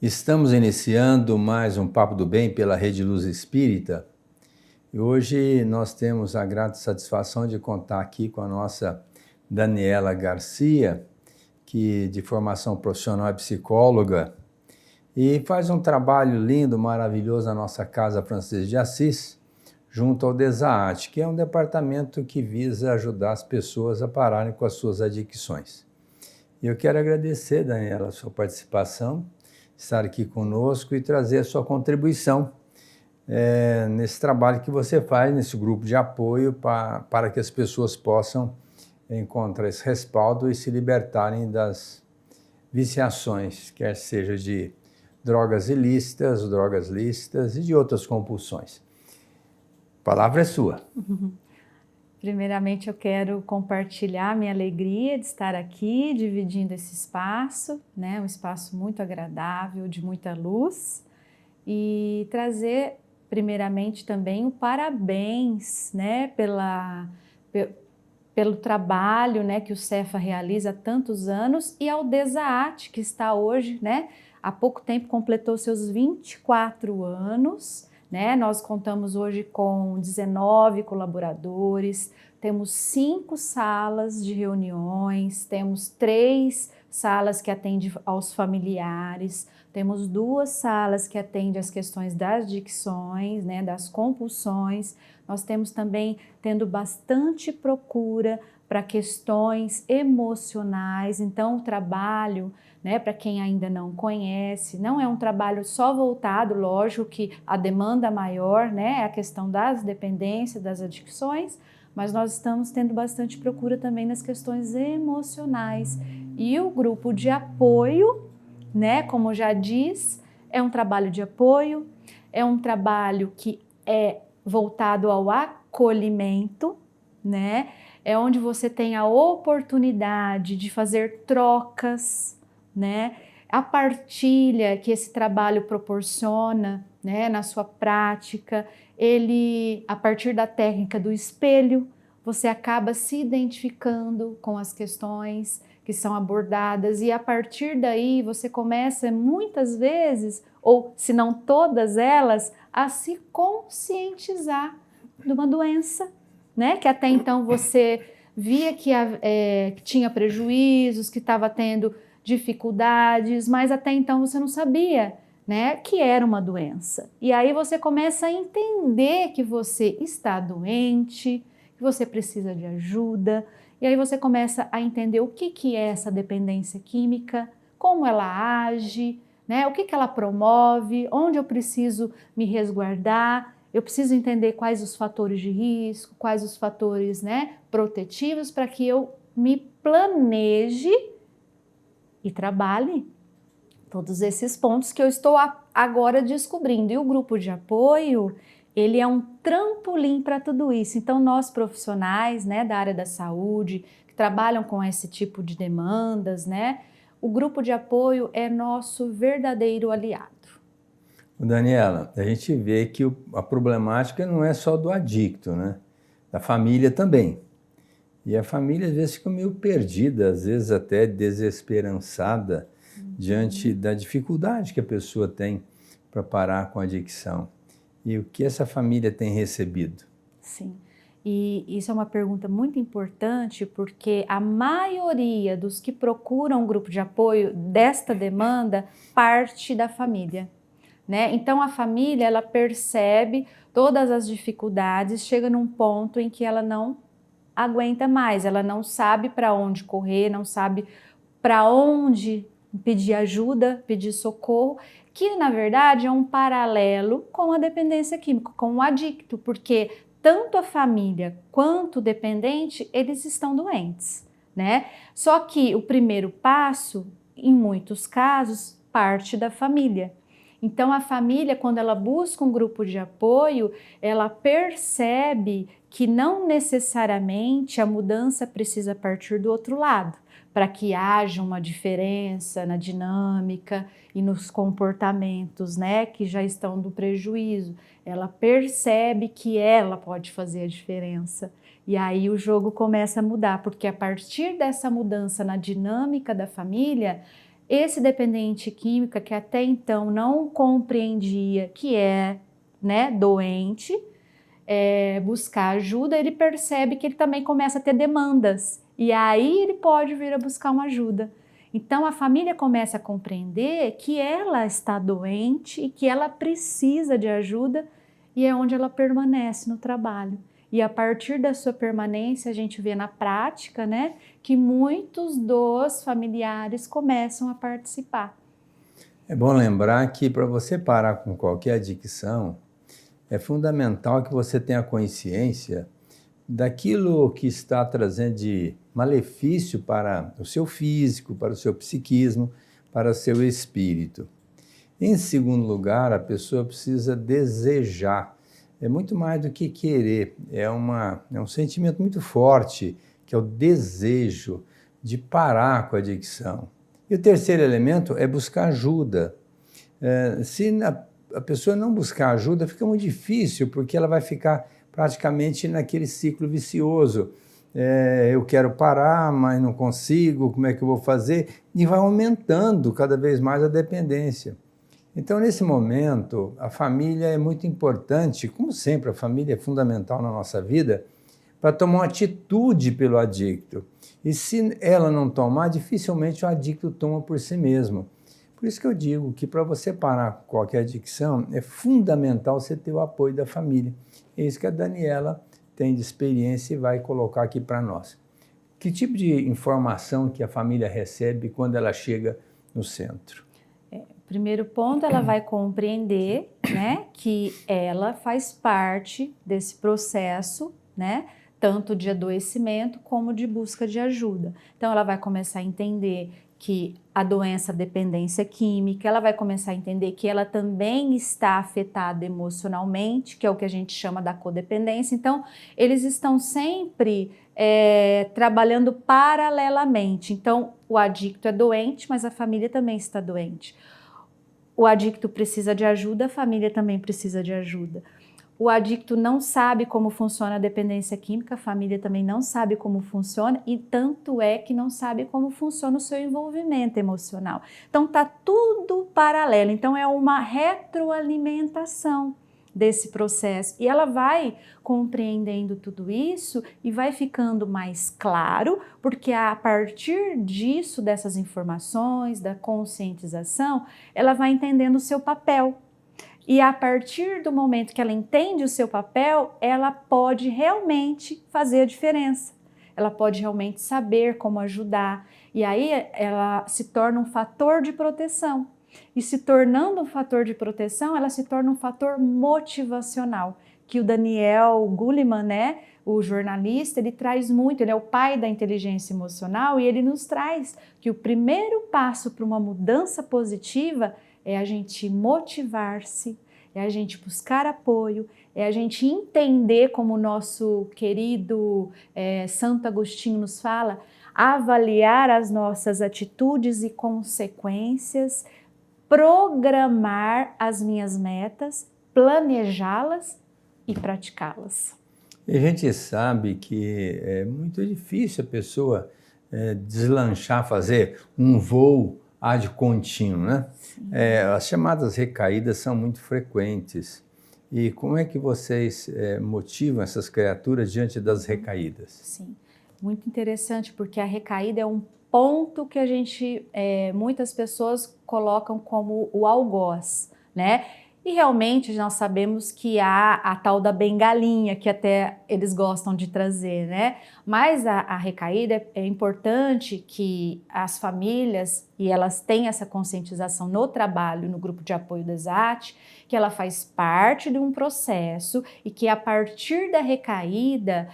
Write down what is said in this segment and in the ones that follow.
Estamos iniciando mais um Papo do Bem pela Rede Luz Espírita e hoje nós temos a grata satisfação de contar aqui com a nossa Daniela Garcia, que de formação profissional é psicóloga e faz um trabalho lindo, maravilhoso na nossa Casa Francisco de Assis, junto ao DESAAT, que é um departamento que visa ajudar as pessoas a pararem com as suas adicções. E eu quero agradecer, Daniela, a sua participação, estar aqui conosco e trazer a sua contribuição nesse trabalho que você faz, nesse grupo de apoio para que as pessoas possam encontrar esse respaldo e se libertarem das viciações, quer seja de drogas ilícitas, drogas lícitas e de outras compulsões. A palavra é sua. Primeiramente, eu quero compartilhar minha alegria de estar aqui, dividindo esse espaço, né? Um espaço muito agradável, de muita luz, e trazer, primeiramente, também o parabéns, né? Pelo trabalho, né? Que o Cefa realiza há tantos anos, e ao DESAAT, que está hoje, né? Há pouco tempo completou seus 24 anos, né? Nós contamos hoje com 19 colaboradores, temos 5 salas de reuniões, temos 3 salas que atendem aos familiares, temos 2 salas que atendem às questões das adicções, né, das compulsões. Nós temos também tendo bastante procura para questões emocionais, então o trabalho, né, para quem ainda não conhece, não é um trabalho só voltado, lógico que a demanda maior, né, é a questão das dependências, das adicções, mas nós estamos tendo bastante procura também nas questões emocionais. E o grupo de apoio, né, como já diz, é um trabalho de apoio, é um trabalho que é voltado ao acolhimento, né, é onde você tem a oportunidade de fazer trocas, né? A partilha que esse trabalho proporciona, né, na sua prática, ele, a partir da técnica do espelho, você acaba se identificando com as questões que são abordadas e a partir daí você começa muitas vezes, ou se não todas elas, a se conscientizar de uma doença, né? Que até então você via que tinha prejuízos, que estava tendo dificuldades, mas até então você não sabia, né, que era uma doença. E aí você começa a entender que você está doente, que você precisa de ajuda, e aí você começa a entender o que é essa dependência química, como ela age, né, o que ela promove, onde eu preciso me resguardar. Eu preciso entender quais os fatores de risco, quais os fatores, né, protetivos para que eu me planeje e trabalhe todos esses pontos que eu estou agora descobrindo. E o grupo de apoio, ele é um trampolim para tudo isso. Então, nós profissionais, né, da área da saúde, que trabalham com esse tipo de demandas, né, o grupo de apoio é nosso verdadeiro aliado. Daniela, a gente vê que a problemática não é só do adicto, né? Da família também. E a família às vezes fica meio perdida, às vezes até desesperançada diante da dificuldade que a pessoa tem para parar com a adicção. E o que essa família tem recebido? Sim, e isso é uma pergunta muito importante porque a maioria dos que procuram um grupo de apoio desta demanda parte da família, né? Então a família, ela percebe todas as dificuldades, chega num ponto em que ela não aguenta mais, ela não sabe para onde correr, não sabe para onde pedir ajuda, pedir socorro, que na verdade é um paralelo com a dependência química, com o adicto, porque tanto a família quanto o dependente, eles estão doentes, né? Só que o primeiro passo, em muitos casos, parte da família. Então a família, quando ela busca um grupo de apoio, ela percebe que não necessariamente a mudança precisa partir do outro lado, para que haja uma diferença na dinâmica e nos comportamentos, né, que já estão do prejuízo. Ela percebe que ela pode fazer a diferença. E aí o jogo começa a mudar, porque a partir dessa mudança na dinâmica da família, esse dependente químico que até então não compreendia que é, né, doente, buscar ajuda, ele percebe que ele também começa a ter demandas e aí ele pode vir a buscar uma ajuda. Então a família começa a compreender que ela está doente e que ela precisa de ajuda e é onde ela permanece no trabalho. E a partir da sua permanência a gente vê na prática, né, que muitos dos familiares começam a participar. É bom lembrar que para você parar com qualquer adicção, é fundamental que você tenha consciência daquilo que está trazendo de malefício para o seu físico, para o seu psiquismo, para o seu espírito. Em segundo lugar, a pessoa precisa desejar. É muito mais do que querer, é um sentimento muito forte, que é o desejo de parar com a adicção. E o terceiro elemento é buscar ajuda. Se a pessoa não buscar ajuda, fica muito difícil, porque ela vai ficar praticamente naquele ciclo vicioso. Eu quero parar, mas não consigo, como é que eu vou fazer? E vai aumentando cada vez mais a dependência. Então, nesse momento, a família é muito importante, como sempre, a família é fundamental na nossa vida, para tomar uma atitude pelo adicto. E se ela não tomar, dificilmente o adicto toma por si mesmo. Por isso que eu digo que para você parar qualquer adicção, é fundamental você ter o apoio da família. É isso que a Daniela tem de experiência e vai colocar aqui para nós. Que tipo de informação que a família recebe quando ela chega no centro? Primeiro ponto, ela vai compreender, né, que ela faz parte desse processo, né, tanto de adoecimento como de busca de ajuda. Então, ela vai começar a entender que a doença dependência química, ela vai começar a entender que ela também está afetada emocionalmente, que é o que a gente chama da codependência. Então, eles estão sempre trabalhando paralelamente. Então, o adicto é doente, mas a família também está doente. O adicto precisa de ajuda, a família também precisa de ajuda. O adicto não sabe como funciona a dependência química, a família também não sabe como funciona e tanto é que não sabe como funciona o seu envolvimento emocional. Então tá tudo paralelo, então é uma retroalimentação desse processo e ela vai compreendendo tudo isso e vai ficando mais claro, porque a partir disso, dessas informações, da conscientização, ela vai entendendo o seu papel. E a partir do momento que ela entende o seu papel, ela pode realmente fazer a diferença. Ela pode realmente saber como ajudar. E aí ela se torna um fator de proteção. E se tornando um fator de proteção, ela se torna um fator motivacional, que o Daniel Goleman, né, o jornalista, ele traz muito, ele é o pai da inteligência emocional e ele nos traz que o primeiro passo para uma mudança positiva é a gente motivar-se, é a gente buscar apoio, é a gente entender, como o nosso querido Santo Agostinho nos fala, avaliar as nossas atitudes e consequências, programar as minhas metas, planejá-las e praticá-las. E a gente sabe que é muito difícil a pessoa deslanchar, fazer um voo ad contínuo, né? As chamadas recaídas são muito frequentes. E como é que vocês motivam essas criaturas diante das recaídas? Sim, muito interessante, porque a recaída é um ponto que a gente, muitas pessoas colocam como o algoz, né? E realmente nós sabemos que há a tal da bengalinha, que até eles gostam de trazer, né? Mas a recaída é importante que as famílias, e elas têm essa conscientização no trabalho, no grupo de apoio do ESAT, que ela faz parte de um processo e que a partir da recaída,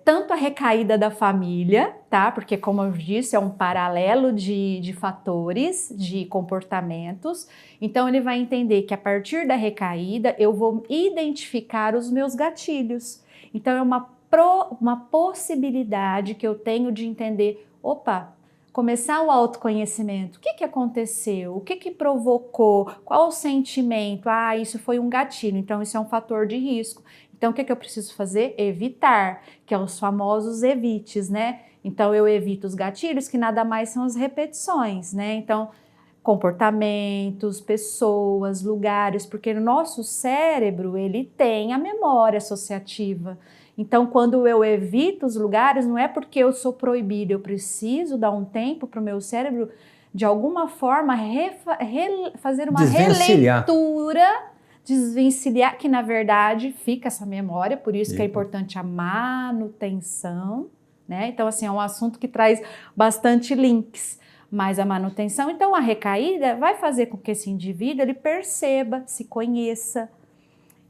tanto a recaída da família, tá? Porque, como eu disse, é um paralelo de fatores, de comportamentos. Então, ele vai entender que a partir da recaída, eu vou identificar os meus gatilhos. Então, é uma possibilidade que eu tenho de entender, opa, começar o autoconhecimento. O que aconteceu? O que provocou? Qual o sentimento? Ah, isso foi um gatilho, então isso é um fator de risco. Então, o que eu preciso fazer? Evitar, que é os famosos evites, né? Então, eu evito os gatilhos, que nada mais são as repetições, né? Então, comportamentos, pessoas, lugares, porque o nosso cérebro, ele tem a memória associativa. Então, quando eu evito os lugares, não é porque eu sou proibida, eu preciso dar um tempo para o meu cérebro, de alguma forma, fazer uma releitura, desvencilhar, que na verdade fica essa memória, por isso que é importante a manutenção, né? Então, assim, é um assunto que traz bastante links, mas a manutenção, então a recaída vai fazer com que esse indivíduo, ele perceba, se conheça,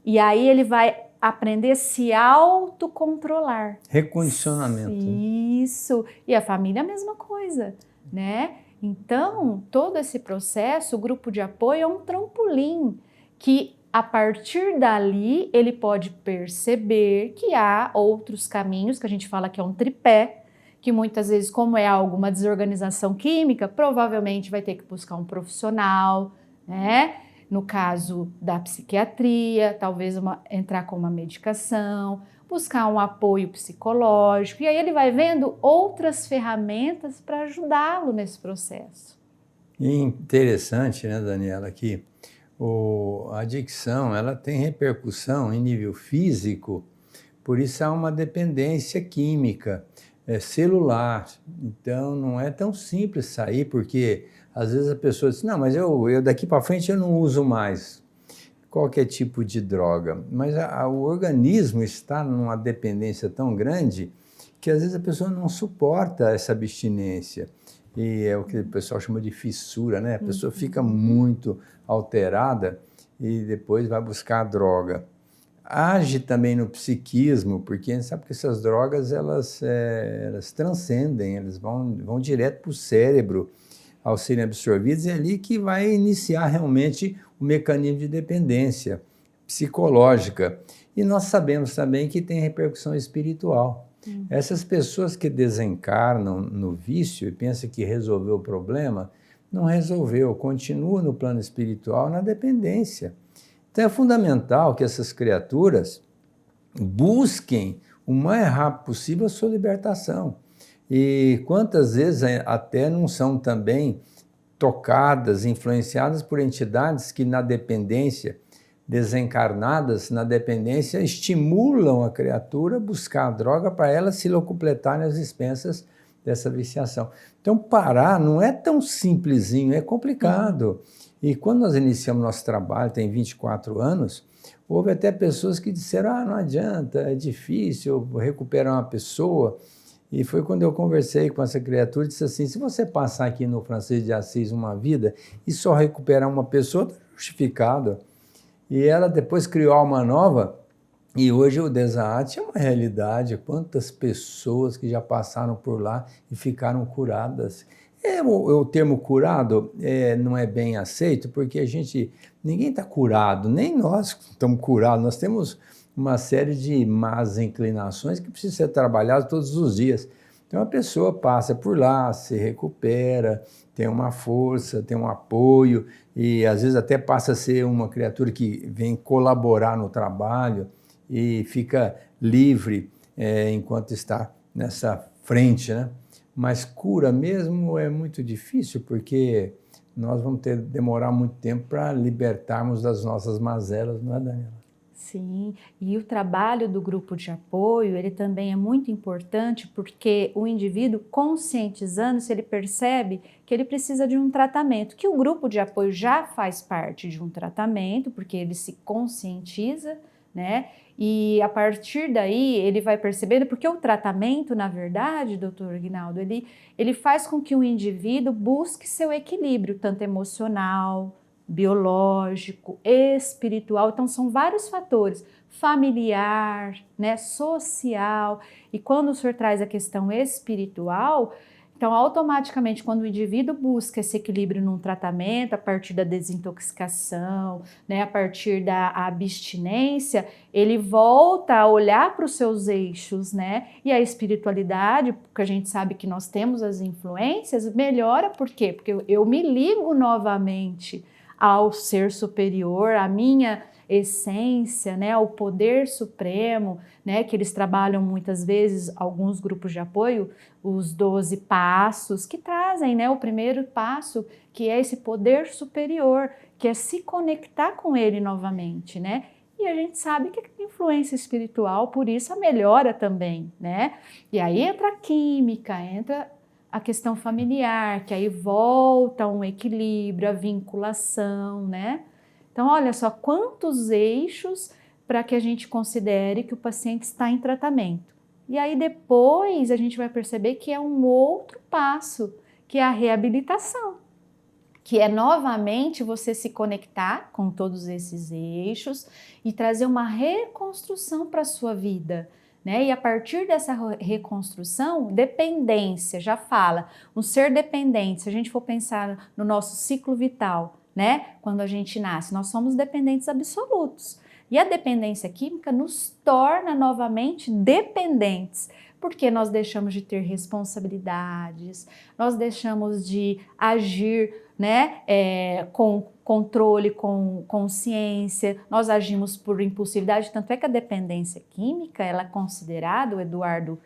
e aí ele vai aprender a se autocontrolar. Recondicionamento. Isso. E a família a mesma coisa, né? Então, todo esse processo, o grupo de apoio é um trampolim que, a partir dali, ele pode perceber que há outros caminhos, que a gente fala que é um tripé, que muitas vezes, como é alguma desorganização química, provavelmente vai ter que buscar um profissional, né? No caso da psiquiatria, talvez entrar com uma medicação, buscar um apoio psicológico, e aí ele vai vendo outras ferramentas para ajudá-lo nesse processo. E interessante, né, Daniela, que a adicção, ela tem repercussão em nível físico, por isso há uma dependência química, celular. Então não é tão simples sair, porque às vezes a pessoa diz, não, mas eu daqui para frente eu não uso mais qualquer tipo de droga. Mas o organismo está numa dependência tão grande que às vezes a pessoa não suporta essa abstinência. E é o que o pessoal chama de fissura, né? A pessoa fica muito alterada e depois vai buscar a droga. Age também no psiquismo, porque a gente sabe que essas drogas, elas transcendem, elas vão direto para o cérebro, ao serem absorvidas, é ali que vai iniciar realmente o mecanismo de dependência psicológica. E nós sabemos também que tem repercussão espiritual. Essas pessoas que desencarnam no vício e pensam que resolveu o problema, não resolveu, continua no plano espiritual, na dependência. Então é fundamental que essas criaturas busquem o mais rápido possível a sua libertação. E quantas vezes até não são também tocadas, influenciadas por entidades que na dependência, desencarnadas na dependência, estimulam a criatura a buscar a droga para ela se locupletar nas expensas dessa viciação. Então parar não é tão simplesinho, é complicado. E quando nós iniciamos nosso trabalho, tem 24 anos, houve até pessoas que disseram, não adianta, é difícil recuperar uma pessoa. E foi quando eu conversei com essa criatura e disse assim, se você passar aqui no Francisco de Assis uma vida e só recuperar uma pessoa, está justificado. E ela depois criou uma nova e hoje o Desaate é uma realidade. Quantas pessoas que já passaram por lá e ficaram curadas. O termo curado não é bem aceito porque ninguém está curado, nem nós estamos curados, nós temos uma série de más inclinações que precisam ser trabalhadas todos os dias. Então a pessoa passa por lá, se recupera, tem uma força, tem um apoio e às vezes até passa a ser uma criatura que vem colaborar no trabalho e fica livre enquanto está nessa frente, né? Mas cura mesmo é muito difícil porque nós vamos demorar muito tempo para libertarmos das nossas mazelas, não é, Daniela? Sim, e o trabalho do grupo de apoio, ele também é muito importante porque o indivíduo conscientizando-se, ele percebe que ele precisa de um tratamento, que o grupo de apoio já faz parte de um tratamento, porque ele se conscientiza, né? E a partir daí ele vai percebendo, porque o tratamento, na verdade, doutor Aguinaldo, ele faz com que o indivíduo busque seu equilíbrio, tanto emocional, biológico, espiritual, então são vários fatores, familiar, né, social, e quando o senhor traz a questão espiritual, então automaticamente quando o indivíduo busca esse equilíbrio num tratamento, a partir da desintoxicação, né, a partir da abstinência, ele volta a olhar para os seus eixos, né, e a espiritualidade, porque a gente sabe que nós temos as influências, melhora, por quê? Porque eu me ligo novamente ao ser superior, à minha essência, né, ao poder supremo, né, que eles trabalham muitas vezes, alguns grupos de apoio, os 12 passos, que trazem, né, o primeiro passo, que é esse poder superior, que é se conectar com ele novamente, né? E a gente sabe que tem influência espiritual, por isso a melhora também, né? E aí entra a química, entra a questão familiar, que aí volta um equilíbrio, a vinculação, né? Então, olha só quantos eixos para que a gente considere que o paciente está em tratamento. E aí depois a gente vai perceber que é um outro passo, que é a reabilitação, que é novamente você se conectar com todos esses eixos e trazer uma reconstrução para a sua vida, né? E a partir dessa reconstrução, dependência, já fala, um ser dependente, se a gente for pensar no nosso ciclo vital, né? Quando a gente nasce, nós somos dependentes absolutos. E a dependência química nos torna novamente dependentes, porque nós deixamos de ter responsabilidades, nós deixamos de agir, né, com controle, com consciência, nós agimos por impulsividade, tanto é que a dependência química, ela é considerada, o Eduardo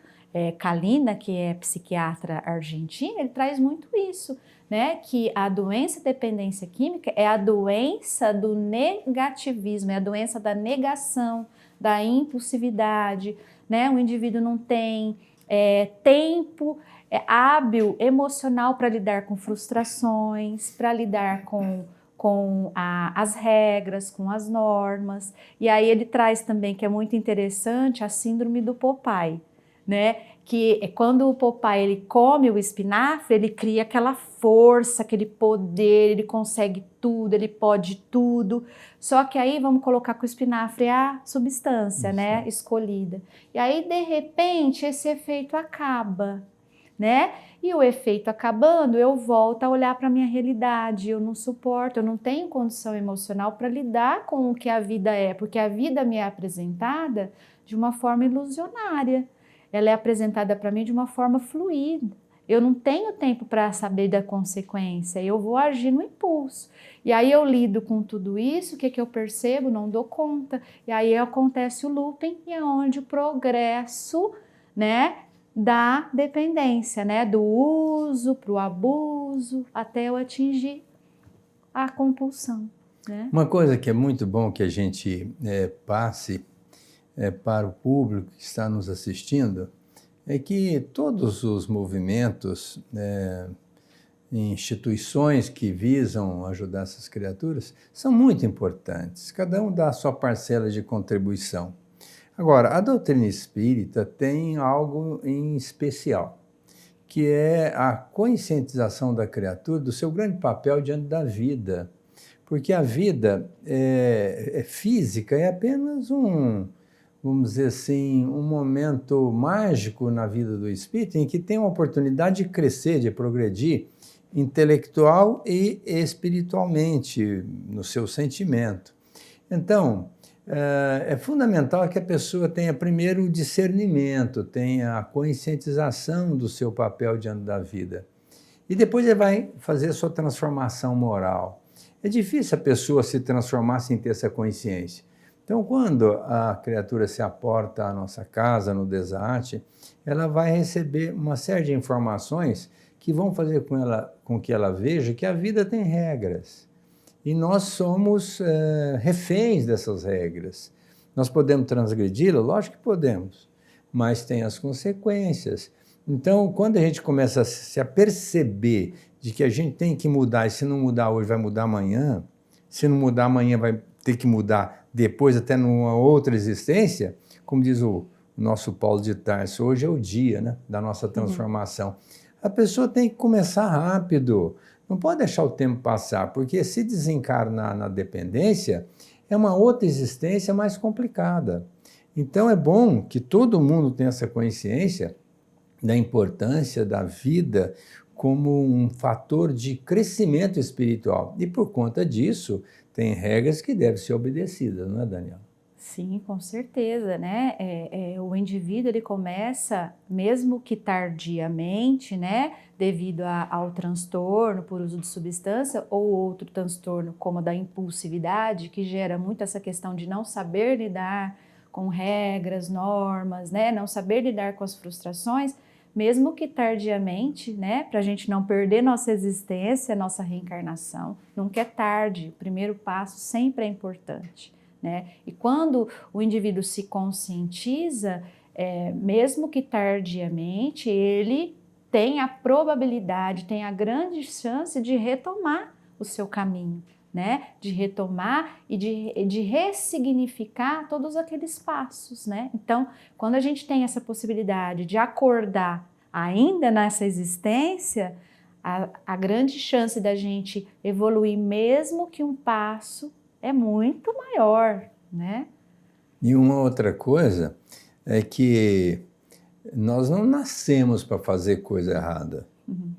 Kalina, que é psiquiatra argentino, ele traz muito isso, né, que a doença dependência química é a doença do negativismo, é a doença da negação, da impulsividade, né, o indivíduo não tem tempo hábil, emocional para lidar com frustrações, para lidar com as regras, com as normas. E aí ele traz também, que é muito interessante, a síndrome do Popeye, né? Que é quando o Popeye ele come o espinafre, ele cria aquela força, aquele poder, ele consegue tudo, ele pode tudo. Só que aí vamos colocar que o espinafre é a substância, né, escolhida. E aí, de repente, esse efeito acaba, né? E o efeito acabando, eu volto a olhar para a minha realidade, eu não suporto, eu não tenho condição emocional para lidar com o que a vida é, porque a vida me é apresentada de uma forma ilusionária. Ela é apresentada para mim de uma forma fluida. Eu não tenho tempo para saber da consequência, eu vou agir no impulso. E aí eu lido com tudo isso, o que eu percebo? Não dou conta. E aí acontece o looping, e é onde o progresso, né, da dependência, né, do uso para o abuso, até eu atingir a compulsão, né? Uma coisa que é muito bom que a gente passe para o público que está nos assistindo é que todos os movimentos, instituições que visam ajudar essas criaturas são muito importantes, cada um dá a sua parcela de contribuição. Agora, a doutrina espírita tem algo em especial, que é a conscientização da criatura do seu grande papel diante da vida, porque a vida física é apenas vamos dizer assim, um momento mágico na vida do espírito em que tem uma oportunidade de crescer, de progredir intelectual e espiritualmente no seu sentimento. Então, é fundamental que a pessoa tenha primeiro o discernimento, tenha a conscientização do seu papel diante da vida. E depois ele vai fazer a sua transformação moral. É difícil a pessoa se transformar sem ter essa consciência. Então, quando a criatura se aporta à nossa casa, no Desarte, ela vai receber uma série de informações que vão fazer com que ela veja que a vida tem regras. E nós somos reféns dessas regras. Nós podemos transgredi-las? Lógico que podemos, mas tem as consequências. Então, quando a gente começa a perceber de que a gente tem que mudar, e se não mudar hoje, vai mudar amanhã, se não mudar amanhã, vai ter que mudar depois, até numa outra existência, como diz o nosso Paulo de Tarso, hoje é o dia, né, da nossa transformação. A pessoa tem que começar rápido, não pode deixar o tempo passar, porque se desencarnar na dependência é uma outra existência mais complicada. Então é bom que todo mundo tenha essa consciência da importância da vida como um fator de crescimento espiritual. E por conta disso, tem regras que devem ser obedecidas, não é, Daniel? Sim, com certeza, né? O indivíduo ele começa, mesmo que tardiamente, né? Devido ao transtorno por uso de substância ou outro transtorno como a da impulsividade, que gera muito essa questão de não saber lidar com regras, normas, né? Não saber lidar com as frustrações, mesmo que tardiamente, né? Para a gente não perder nossa existência, nossa reencarnação. Nunca é tarde, o primeiro passo sempre é importante. Né? E quando o indivíduo se conscientiza, mesmo que tardiamente, ele tem a probabilidade, tem a grande chance de retomar o seu caminho, né? De retomar e de ressignificar todos aqueles passos, né? Então, quando a gente tem essa possibilidade de acordar ainda nessa existência, a grande chance da gente evoluir mesmo que um passo é muito maior, né? E uma outra coisa é que nós não nascemos para fazer coisa errada. Uhum.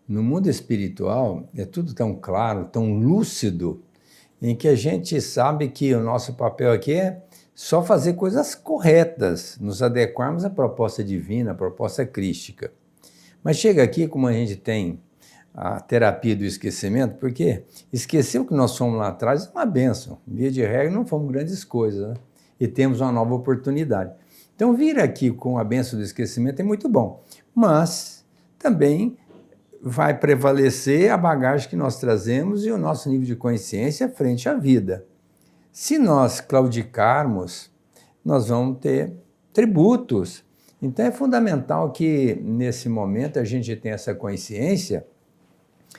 No mundo espiritual, é tudo tão claro, tão lúcido, em que a gente sabe que o nosso papel aqui é só fazer coisas corretas, nos adequarmos à proposta divina, à proposta crística. Mas chega aqui, como a gente tem a terapia do esquecimento, porque esquecer o que nós fomos lá atrás é uma bênção. Via de regra, não fomos grandes coisas, né? E temos uma nova oportunidade. Então, vir aqui com a bênção do esquecimento é muito bom, mas também vai prevalecer a bagagem que nós trazemos e o nosso nível de consciência frente à vida. Se nós claudicarmos, nós vamos ter tributos. Então, é fundamental que, nesse momento, a gente tenha essa consciência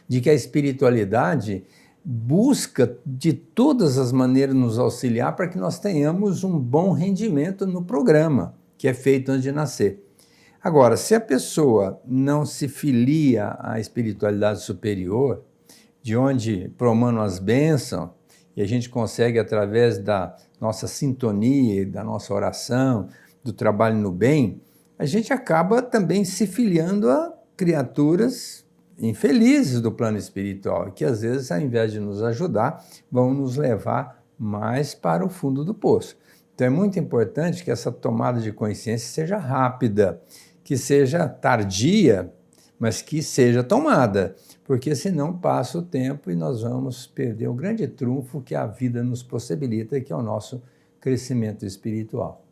de que a espiritualidade busca de todas as maneiras nos auxiliar para que nós tenhamos um bom rendimento no programa que é feito antes de nascer. Agora, se a pessoa não se filia à espiritualidade superior, de onde promanam as bênçãos, e a gente consegue, através da nossa sintonia, da nossa oração, do trabalho no bem, a gente acaba também se filiando a criaturas infelizes do plano espiritual, que às vezes, ao invés de nos ajudar, vão nos levar mais para o fundo do poço. Então é muito importante que essa tomada de consciência seja rápida, que seja tardia, mas que seja tomada, porque senão passa o tempo e nós vamos perder o grande trunfo que a vida nos possibilita, que é o nosso crescimento espiritual.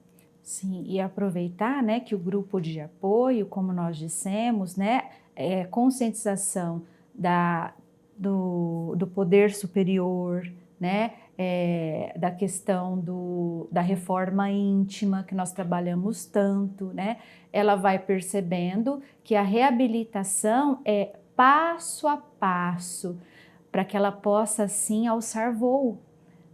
Sim, e aproveitar, né, que o grupo de apoio, como nós dissemos, né, conscientização do poder superior, né, da questão da reforma íntima que nós trabalhamos tanto, né, ela vai percebendo que a reabilitação é passo a passo para que ela possa assim alçar voo,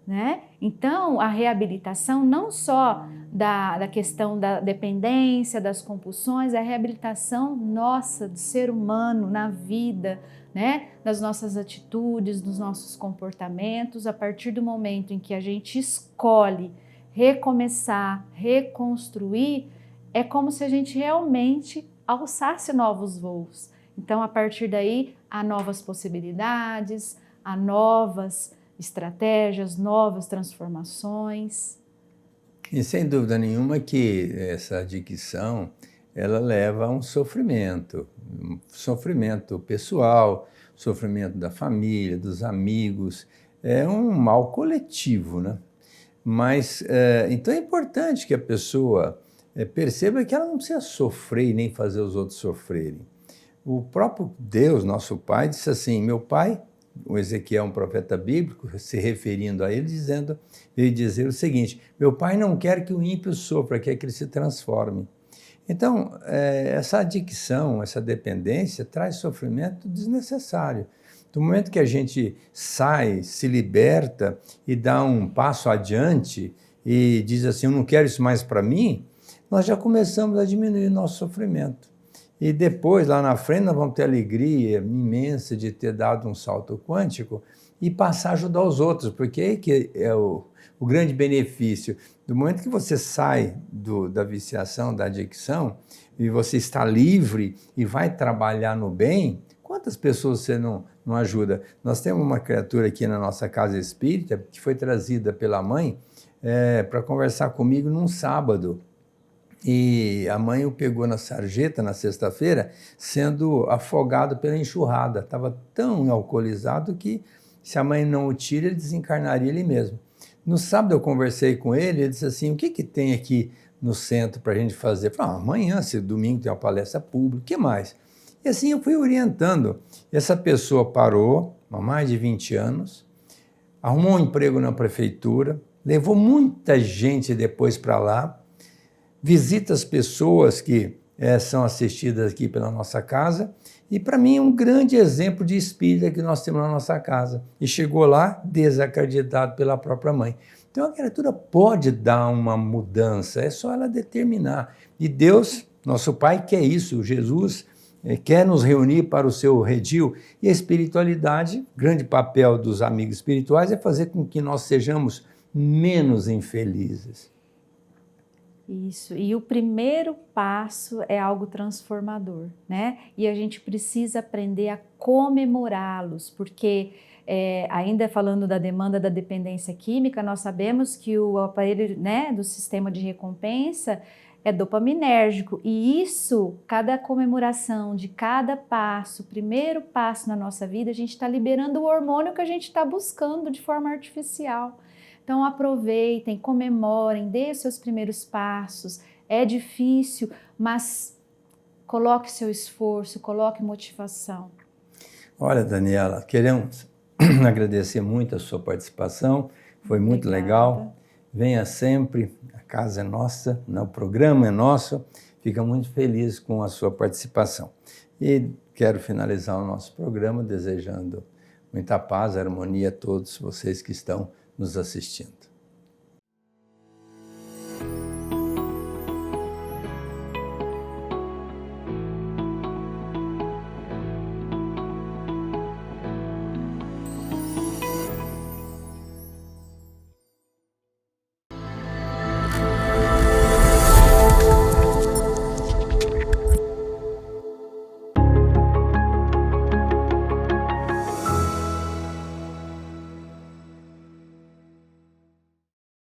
né? Então, a reabilitação não só da questão da dependência, das compulsões, é a reabilitação nossa, do ser humano na vida, né? Das nossas atitudes, dos nossos comportamentos, a partir do momento em que a gente escolhe recomeçar, reconstruir, é como se a gente realmente alçasse novos voos. Então, a partir daí, há novas possibilidades, há novas estratégias, novas transformações. E sem dúvida nenhuma que essa adicção, ela leva a um sofrimento pessoal, sofrimento da família, dos amigos, é um mal coletivo, né? Mas, então é importante que a pessoa perceba que ela não precisa sofrer e nem fazer os outros sofrerem. O próprio Deus, nosso Pai, disse assim, meu Pai, o Ezequiel, um profeta bíblico, se referindo a ele, veio dizer o seguinte, meu Pai não quer que o ímpio sofra, quer que ele se transforme. Então, essa adicção, essa dependência, traz sofrimento desnecessário. Do momento que a gente sai, se liberta e dá um passo adiante e diz assim, eu não quero isso mais para mim, nós já começamos a diminuir o nosso sofrimento. E depois, lá na frente, nós vamos ter a alegria imensa de ter dado um salto quântico e passar a ajudar os outros, porque aí que é o grande benefício. Do momento que você sai da viciação, da adicção, e você está livre e vai trabalhar no bem, Quantas pessoas você não ajuda? Nós temos uma criatura aqui na nossa casa espírita que foi trazida pela mãe para conversar comigo num sábado. E a mãe o pegou na sarjeta, na sexta-feira, sendo afogado pela enxurrada. Estava tão alcoolizado que, se a mãe não o tira, ele desencarnaria ele mesmo. No sábado eu conversei com ele, ele disse assim, o que tem aqui no centro para a gente fazer? Eu falei, amanhã, se domingo tem uma palestra pública, o que mais? E assim eu fui orientando. Essa pessoa parou, há mais de 20 anos, arrumou um emprego na prefeitura, levou muita gente depois para lá, visita as pessoas que são assistidas aqui pela nossa casa, e para mim é um grande exemplo de espírita que nós temos na nossa casa. E chegou lá desacreditado pela própria mãe. Então a criatura pode dar uma mudança, é só ela determinar. E Deus, nosso Pai, quer isso, Jesus quer nos reunir para o seu redil, e a espiritualidade, o grande papel dos amigos espirituais é fazer com que nós sejamos menos infelizes. Isso, e o primeiro passo é algo transformador, né? E a gente precisa aprender a comemorá-los, porque ainda falando da demanda da dependência química, nós sabemos que o aparelho, né, do sistema de recompensa é dopaminérgico, e isso, cada comemoração de cada passo, primeiro passo na nossa vida, a gente está liberando o hormônio que a gente está buscando de forma artificial. Então aproveitem, comemorem, dê os seus primeiros passos. É difícil, mas coloque seu esforço, coloque motivação. Olha, Daniela, queremos agradecer muito a sua participação, foi muito legal. Venha sempre, a casa é nossa, o programa é nosso, fica muito feliz com a sua participação. E quero finalizar o nosso programa desejando muita paz, harmonia a todos vocês que estão nos assistindo.